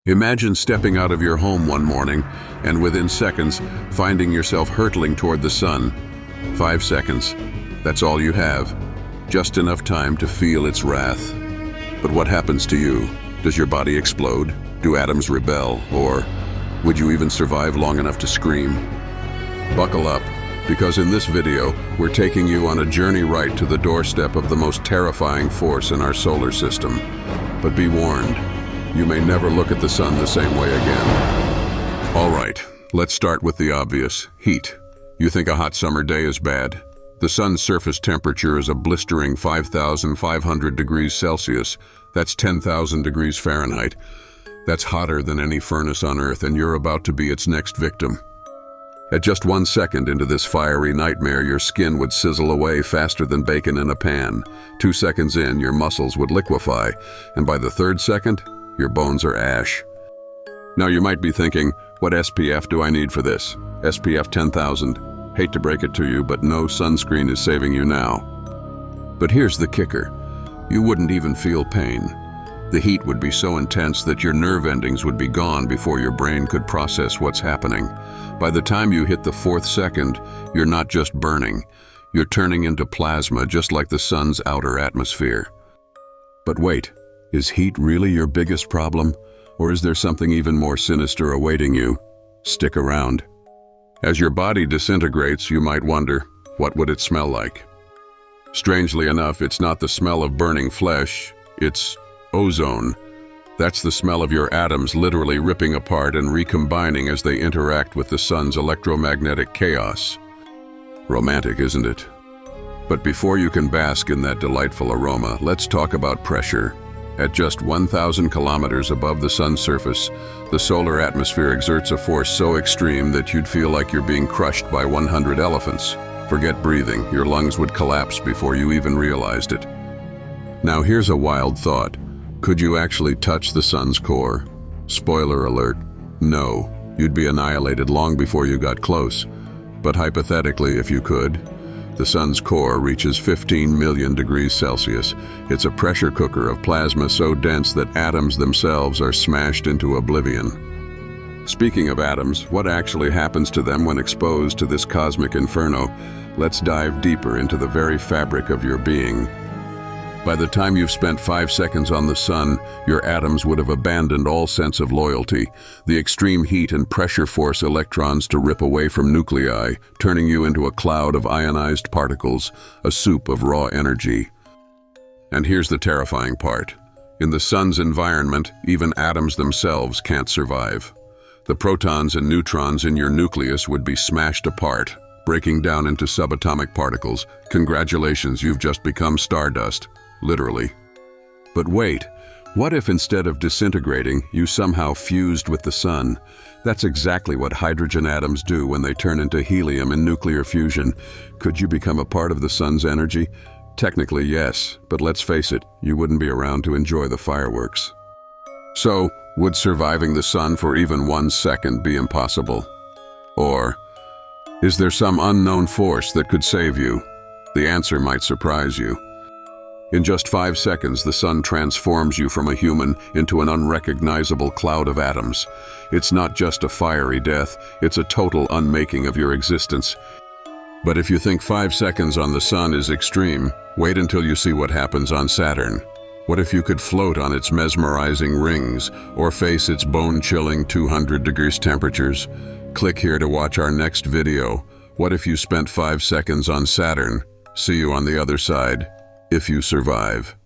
Imagine stepping out of your home one morning and within seconds finding yourself hurtling toward the sun. 5 seconds. That's all you have. Just enough time to feel its wrath. But what happens to you? Does your body explode? Do atoms rebel? Or would you even survive long enough to scream? Buckle up, because in this video, we're taking you on a journey right to the doorstep of the most terrifying force in our solar system. But be warned, you may never look at the sun the same way again. All right, let's start with the obvious, heat. You think a hot summer day is bad? The sun's surface temperature is a blistering 5,500 degrees Celsius. That's 10,000 degrees Fahrenheit. That's hotter than any furnace on Earth, and you're about to be its next victim. At just 1 second into this fiery nightmare, your skin would sizzle away faster than bacon in a pan. 2 seconds in, your muscles would liquefy, and by the 3rd second, your bones are ash. Now you might be thinking, what SPF do I need for this? SPF 10,000. Hate to break it to you, but no sunscreen is saving you now. But here's the kicker. You wouldn't even feel pain. The heat would be so intense that your nerve endings would be gone before your brain could process what's happening. By the time you hit the 4th second, you're not just burning. You're turning into plasma, just like the sun's outer atmosphere. But wait, is heat really your biggest problem? Or is there something even more sinister awaiting you? Stick around. As your body disintegrates, you might wonder, what would it smell like? Strangely enough, it's not the smell of burning flesh, it's ozone. That's the smell of your atoms literally ripping apart and recombining as they interact with the sun's electromagnetic chaos. Romantic, isn't it? But before you can bask in that delightful aroma, let's talk about pressure. At just 1,000 kilometers above the sun's surface, the solar atmosphere exerts a force so extreme that you'd feel like you're being crushed by 100 elephants. Forget breathing, your lungs would collapse before you even realized it. Now here's a wild thought. Could you actually touch the sun's core? Spoiler alert, no. You'd be annihilated long before you got close. But hypothetically, if you could, the sun's core reaches 15 million degrees Celsius. It's a pressure cooker of plasma so dense that atoms themselves are smashed into oblivion. Speaking of atoms, what actually happens to them when exposed to this cosmic inferno? Let's dive deeper into the very fabric of your being. By the time you've spent 5 seconds on the sun, your atoms would have abandoned all sense of loyalty. The extreme heat and pressure force electrons to rip away from nuclei, turning you into a cloud of ionized particles, a soup of raw energy. And here's the terrifying part. In the sun's environment, even atoms themselves can't survive. The protons and neutrons in your nucleus would be smashed apart, breaking down into subatomic particles. Congratulations, you've just become stardust. Literally. But wait, what if instead of disintegrating, you somehow fused with the sun? That's exactly what hydrogen atoms do when they turn into helium in nuclear fusion. Could you become a part of the sun's energy? Technically, yes, but let's face it, you wouldn't be around to enjoy the fireworks. So, would surviving the sun for even 1 second be impossible? Or, is there some unknown force that could save you? The answer might surprise you. In just 5 seconds, the sun transforms you from a human into an unrecognizable cloud of atoms. It's not just a fiery death, it's a total unmaking of your existence. But if you think 5 seconds on the sun is extreme, wait until you see what happens on Saturn. What if you could float on its mesmerizing rings, or face its bone-chilling 200 degrees temperatures? Click here to watch our next video. What if you spent 5 seconds on Saturn? See you on the other side. If you survive.